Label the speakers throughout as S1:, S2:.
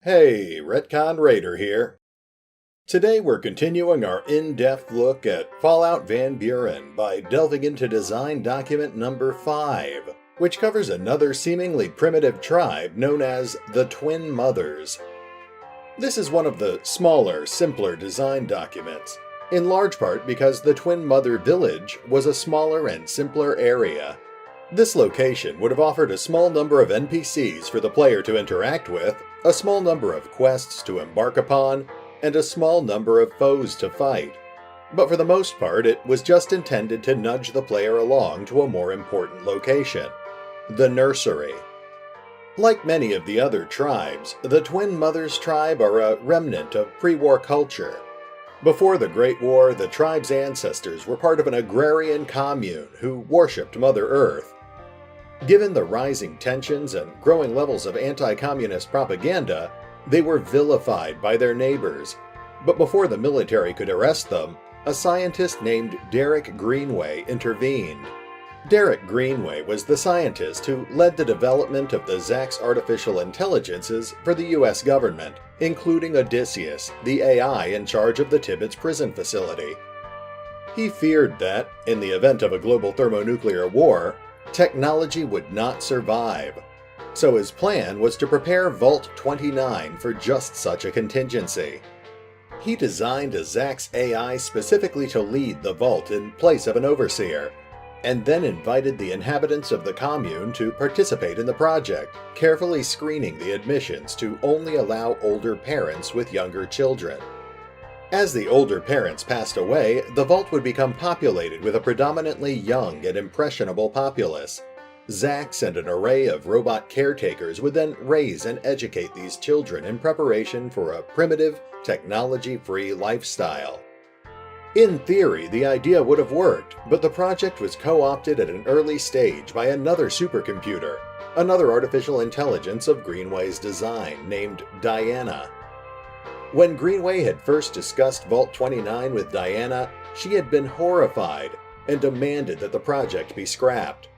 S1: Hey, RetconRaider here. Today we're continuing our in-depth look at Fallout Van Buren by delving into design document number 5, which covers another seemingly primitive tribe known as the Twin Mothers. This is one of the smaller, simpler design documents, in large part because the Twin Mother village was a smaller and simpler area. This location would have offered a small number of NPCs for the player to interact with, a small number of quests to embark upon, and a small number of foes to fight. But for the most part, it was just intended to nudge the player along to a more important location: the nursery. Like many of the other tribes, the Twin Mothers tribe are a remnant of pre-war culture. Before the Great War, the tribe's ancestors were part of an agrarian commune who worshipped Mother Earth. Given the rising tensions and growing levels of anti-communist propaganda, they were vilified by their neighbors. But before the military could arrest them, a scientist named Derek Greenway intervened. Derek Greenway was the scientist who led the development of the Zax artificial intelligences for the US government, including Odysseus, the AI in charge of the Tibbetts prison facility. He feared that, in the event of a global thermonuclear war, technology would not survive. So his plan was to prepare Vault 29 for just such a contingency. He designed a Zax AI specifically to lead the Vault in place of an overseer, and then invited the inhabitants of the commune to participate in the project, carefully screening the admissions to only allow older parents with younger children. As the older parents passed away, the Vault would become populated with a predominantly young and impressionable populace. Zax and an array of robot caretakers would then raise and educate these children in preparation for a primitive, technology-free lifestyle. In theory, the idea would have worked, but the project was co-opted at an early stage by another supercomputer, another artificial intelligence of Greenway's design, named Diana. When Greenway had first discussed Vault 29 with Diana, she had been horrified and demanded that the project be scrapped.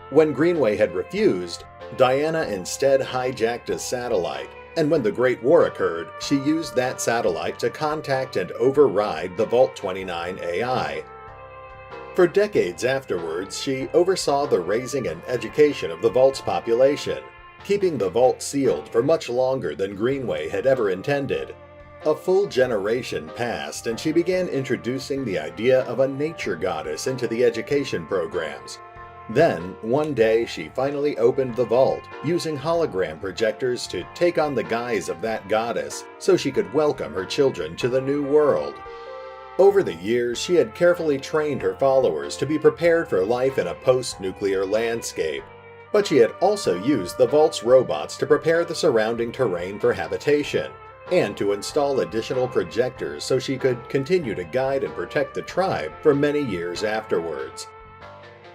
S1: When Greenway had refused, Diana instead hijacked a satellite, and when the Great War occurred, she used that satellite to contact and override the Vault 29 AI. For decades afterwards, she oversaw the raising and education of the Vault's population, keeping the Vault sealed for much longer than Greenway had ever intended. A full generation passed, and she began introducing the idea of a nature goddess into the education programs. Then, one day, she finally opened the Vault, using hologram projectors to take on the guise of that goddess so she could welcome her children to the new world. Over the years, she had carefully trained her followers to be prepared for life in a post-nuclear landscape, but she had also used the Vault's robots to prepare the surrounding terrain for habitation, and to install additional projectors so she could continue to guide and protect the tribe for many years afterwards.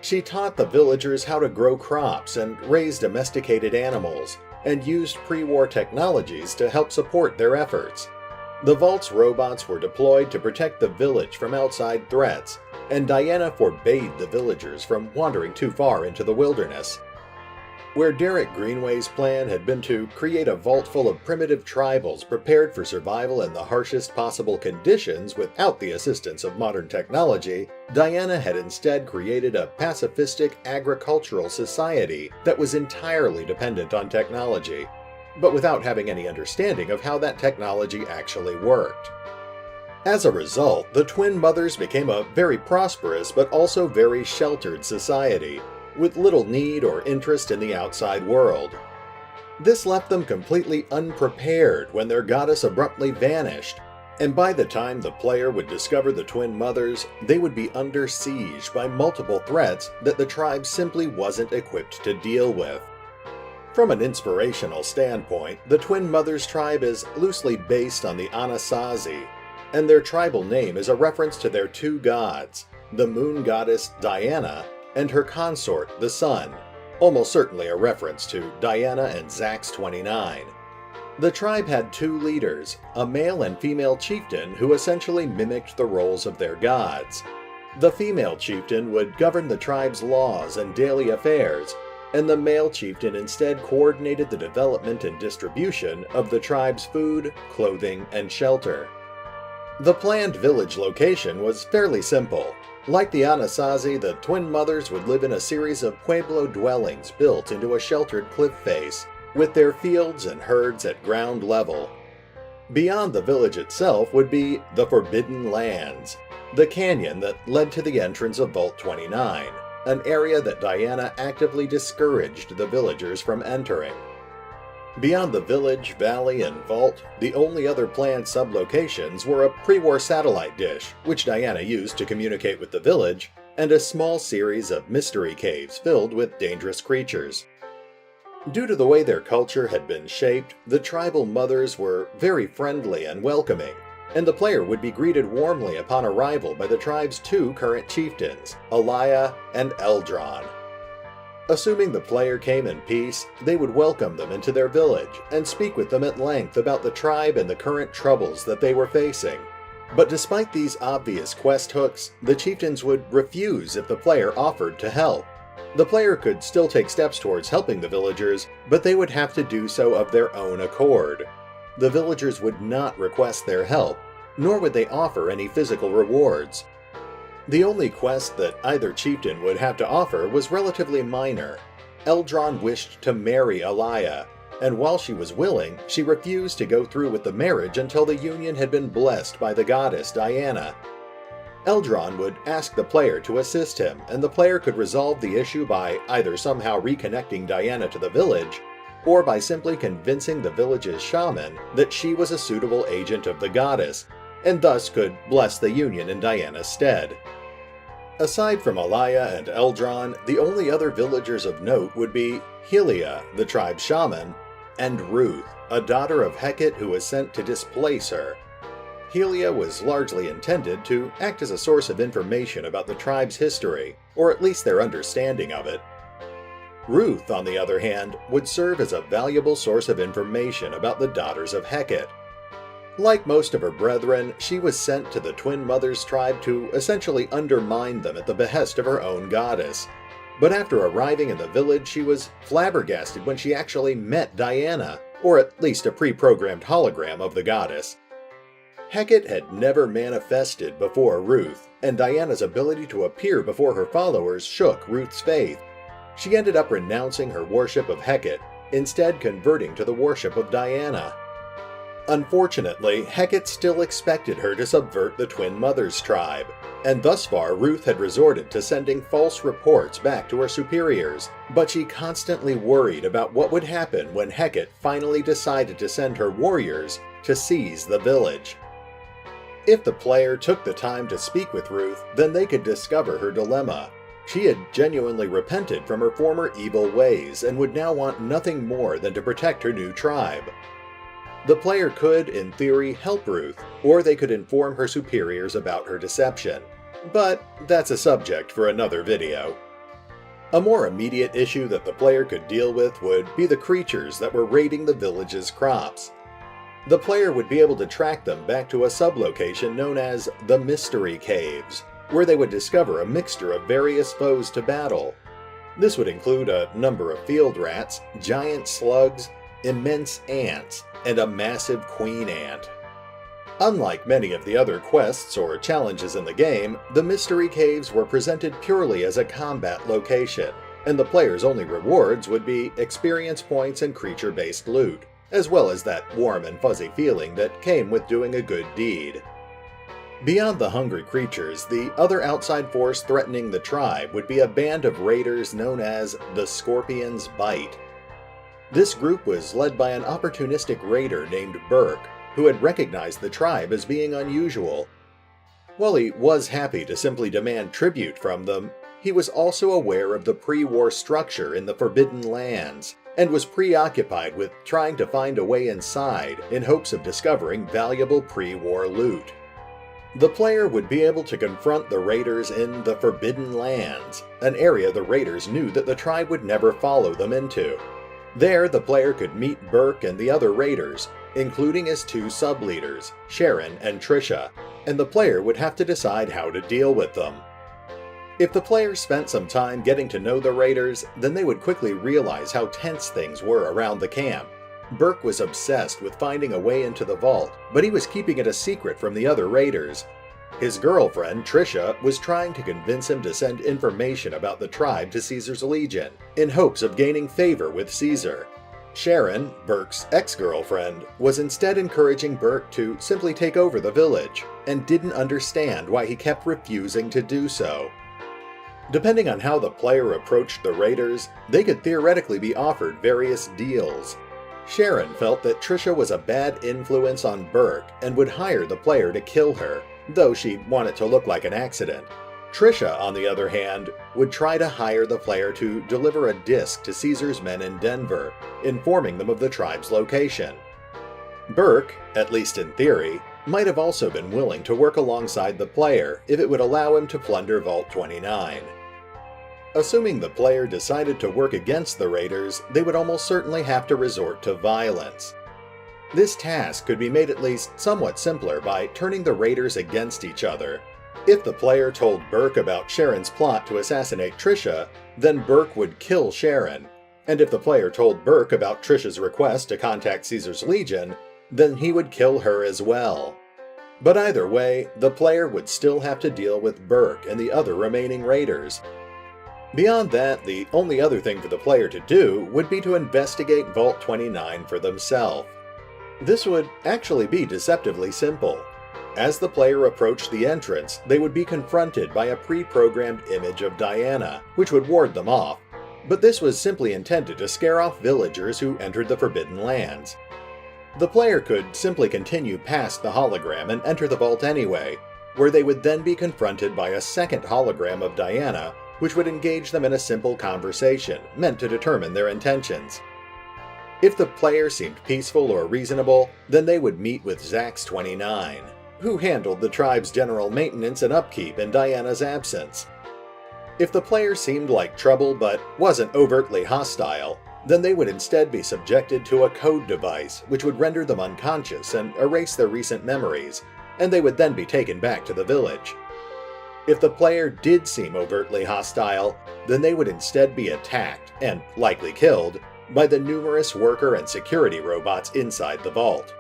S1: She taught the villagers how to grow crops and raise domesticated animals, and used pre-war technologies to help support their efforts. The Vault's robots were deployed to protect the village from outside threats, and Diana forbade the villagers from wandering too far into the wilderness. Where Derek Greenway's plan had been to create a vault full of primitive tribals prepared for survival in the harshest possible conditions without the assistance of modern technology, Diana had instead created a pacifistic agricultural society that was entirely dependent on technology, but without having any understanding of how that technology actually worked. As a result, the Twin Mothers became a very prosperous but also very sheltered society, with little need or interest in the outside world. This left them completely unprepared when their goddess abruptly vanished, and by the time the player would discover the Twin Mothers, they would be under siege by multiple threats that the tribe simply wasn't equipped to deal with. From an inspirational standpoint, the Twin Mothers tribe is loosely based on the Anasazi, and their tribal name is a reference to their two gods, the moon goddess Diana and her consort, the Sun, almost certainly a reference to Diana and Zax 29. The tribe had two leaders, a male and female chieftain who essentially mimicked the roles of their gods. The female chieftain would govern the tribe's laws and daily affairs, and the male chieftain instead coordinated the development and distribution of the tribe's food, clothing, and shelter. The planned village location was fairly simple. Like the Anasazi, the twin mothers would live in a series of pueblo dwellings built into a sheltered cliff face, with their fields and herds at ground level. Beyond the village itself would be the Forbidden Lands, the canyon that led to the entrance of Vault 29, an area that Diana actively discouraged the villagers from entering. Beyond the village, valley, and vault, the only other planned sublocations were a pre-war satellite dish, which Diana used to communicate with the village, and a small series of mystery caves filled with dangerous creatures. Due to the way their culture had been shaped, the tribal mothers were very friendly and welcoming, and the player would be greeted warmly upon arrival by the tribe's two current chieftains, Alaya and Eldron. Assuming the player came in peace, they would welcome them into their village and speak with them at length about the tribe and the current troubles that they were facing. But despite these obvious quest hooks, the chieftains would refuse if the player offered to help. The player could still take steps towards helping the villagers, but they would have to do so of their own accord. The villagers would not request their help, nor would they offer any physical rewards. The only quest that either chieftain would have to offer was relatively minor. Eldron wished to marry Alaya, and while she was willing, she refused to go through with the marriage until the union had been blessed by the goddess Diana. Eldron would ask the player to assist him, and the player could resolve the issue by either somehow reconnecting Diana to the village, or by simply convincing the village's shaman that she was a suitable agent of the goddess, and thus could bless the union in Diana's stead. Aside from Alaya and Eldron, the only other villagers of note would be Helia, the tribe's shaman, and Ruth, a daughter of Hecate who was sent to displace her. Helia was largely intended to act as a source of information about the tribe's history, or at least their understanding of it. Ruth, on the other hand, would serve as a valuable source of information about the Daughters of Hecate. Like most of her brethren, she was sent to the Twin Mothers tribe to essentially undermine them at the behest of her own goddess. But after arriving in the village, she was flabbergasted when she actually met Diana, or at least a pre-programmed hologram of the goddess. Hecate had never manifested before Ruth, and Diana's ability to appear before her followers shook Ruth's faith. She ended up renouncing her worship of Hecate, instead converting to the worship of Diana. Unfortunately, Hecate still expected her to subvert the Twin Mothers tribe, and thus far Ruth had resorted to sending false reports back to her superiors, but she constantly worried about what would happen when Hecate finally decided to send her warriors to seize the village. If the player took the time to speak with Ruth, then they could discover her dilemma. She had genuinely repented from her former evil ways and would now want nothing more than to protect her new tribe. The player could, in theory, help Ruth, or they could inform her superiors about her deception. But that's a subject for another video. A more immediate issue that the player could deal with would be the creatures that were raiding the village's crops. The player would be able to track them back to a sublocation known as the Mystery Caves, where they would discover a mixture of various foes to battle. This would include a number of field rats, giant slugs, immense ants, and a massive queen ant. Unlike many of the other quests or challenges in the game, the Mystery Caves were presented purely as a combat location, and the player's only rewards would be experience points and creature-based loot, as well as that warm and fuzzy feeling that came with doing a good deed. Beyond the hungry creatures, the other outside force threatening the tribe would be a band of raiders known as the Scorpion's Bite. This group was led by an opportunistic raider named Burke, who had recognized the tribe as being unusual. While he was happy to simply demand tribute from them, he was also aware of the pre-war structure in the Forbidden Lands, and was preoccupied with trying to find a way inside in hopes of discovering valuable pre-war loot. The player would be able to confront the raiders in the Forbidden Lands, an area the raiders knew that the tribe would never follow them into. There, the player could meet Burke and the other raiders, including his two sub-leaders, Sharon and Trisha, and the player would have to decide how to deal with them. If the players spent some time getting to know the raiders, then they would quickly realize how tense things were around the camp. Burke was obsessed with finding a way into the vault, but he was keeping it a secret from the other raiders. His girlfriend, Trisha, was trying to convince him to send information about the tribe to Caesar's Legion, in hopes of gaining favor with Caesar. Sharon, Burke's ex-girlfriend, was instead encouraging Burke to simply take over the village, and didn't understand why he kept refusing to do so. Depending on how the player approached the raiders, they could theoretically be offered various deals. Sharon felt that Trisha was a bad influence on Burke and would hire the player to kill her, though she'd want it to look like an accident. Trisha, on the other hand, would try to hire the player to deliver a disc to Caesar's men in Denver, informing them of the tribe's location. Burke, at least in theory, might have also been willing to work alongside the player if it would allow him to plunder Vault 29. Assuming the player decided to work against the raiders, they would almost certainly have to resort to violence. This task could be made at least somewhat simpler by turning the raiders against each other. If the player told Burke about Sharon's plot to assassinate Trisha, then Burke would kill Sharon, and if the player told Burke about Trisha's request to contact Caesar's Legion, then he would kill her as well. But either way, the player would still have to deal with Burke and the other remaining raiders. Beyond that, the only other thing for the player to do would be to investigate Vault 29 for themselves. This would actually be deceptively simple. As the player approached the entrance, they would be confronted by a pre-programmed image of Diana, which would ward them off, but this was simply intended to scare off villagers who entered the Forbidden Lands. The player could simply continue past the hologram and enter the vault anyway, where they would then be confronted by a second hologram of Diana, which would engage them in a simple conversation meant to determine their intentions. If the player seemed peaceful or reasonable, then they would meet with Zax 29, who handled the tribe's general maintenance and upkeep in Diana's absence. If the player seemed like trouble but wasn't overtly hostile, then they would instead be subjected to a code device which would render them unconscious and erase their recent memories, and they would then be taken back to the village. If the player did seem overtly hostile, then they would instead be attacked, and likely killed, by the numerous worker and security robots inside the vault.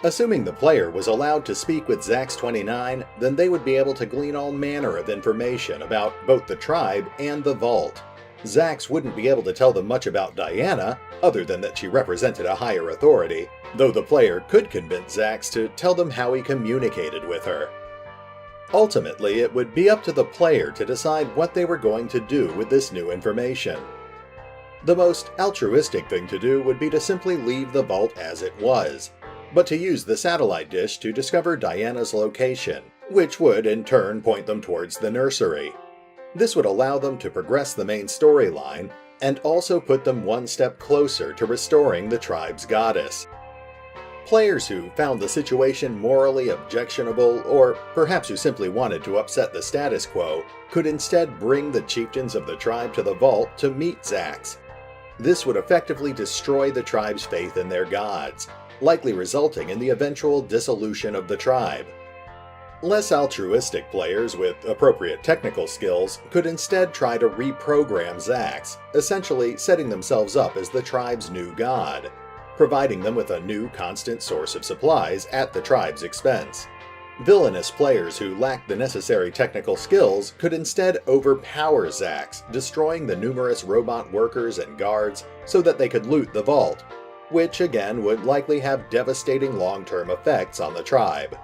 S1: Assuming the player was allowed to speak with Zax 29, then they would be able to glean all manner of information about both the tribe and the vault. Zax wouldn't be able to tell them much about Diana, other than that she represented a higher authority, though the player could convince Zax to tell them how he communicated with her. Ultimately, it would be up to the player to decide what they were going to do with this new information. The most altruistic thing to do would be to simply leave the vault as it was, but to use the satellite dish to discover Diana's location, which would in turn point them towards the nursery. This would allow them to progress the main storyline, and also put them one step closer to restoring the tribe's goddess. Players who found the situation morally objectionable, or perhaps who simply wanted to upset the status quo, could instead bring the chieftains of the tribe to the vault to meet Zax. This would effectively destroy the tribe's faith in their gods, likely resulting in the eventual dissolution of the tribe. Less altruistic players with appropriate technical skills could instead try to reprogram Zax, essentially setting themselves up as the tribe's new god, providing them with a new constant source of supplies at the tribe's expense. Villainous players who lacked the necessary technical skills could instead overpower Zax, destroying the numerous robot workers and guards so that they could loot the vault, which again would likely have devastating long-term effects on the tribe.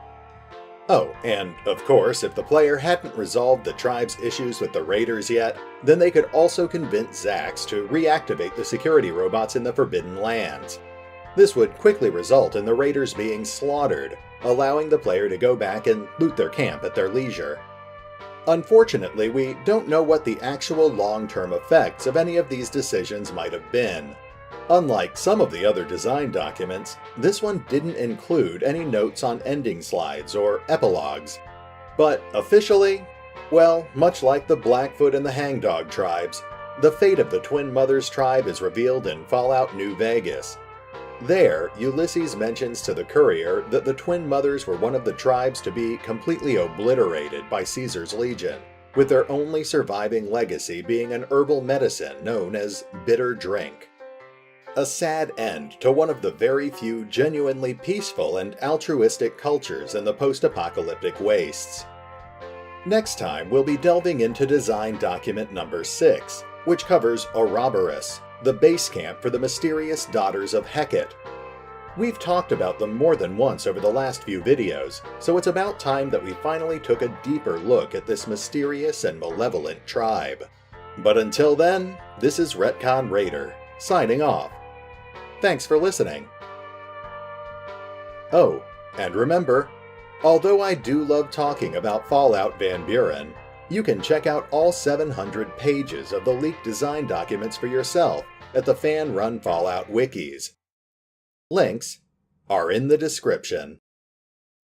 S1: Oh, and of course, if the player hadn't resolved the tribe's issues with the raiders yet, then they could also convince Zax to reactivate the security robots in the Forbidden Lands. This would quickly result in the raiders being slaughtered, allowing the player to go back and loot their camp at their leisure. Unfortunately, we don't know what the actual long-term effects of any of these decisions might have been. Unlike some of the other design documents, this one didn't include any notes on ending slides or epilogues. But officially, well, much like the Blackfoot and the Hangdog tribes, the fate of the Twin Mothers tribe is revealed in Fallout New Vegas. There, Ulysses mentions to the courier that the Twin Mothers were one of the tribes to be completely obliterated by Caesar's legion, with their only surviving legacy being an herbal medicine known as bitter drink. A sad end to one of the very few genuinely peaceful and altruistic cultures in the post-apocalyptic wastes. Next time, we'll be delving into design document number 6, which covers Ouroboros, the base camp for the mysterious Daughters of Hecate. We've talked about them more than once over the last few videos, so it's about time that we finally took a deeper look at this mysterious and malevolent tribe. But until then, this is RetconRaider, signing off. Thanks for listening. Oh, and remember, although I do love talking about Fallout Van Buren, you can check out all 700 pages of the leaked design documents for yourself at the fan-run Fallout Wikis. Links are in the description.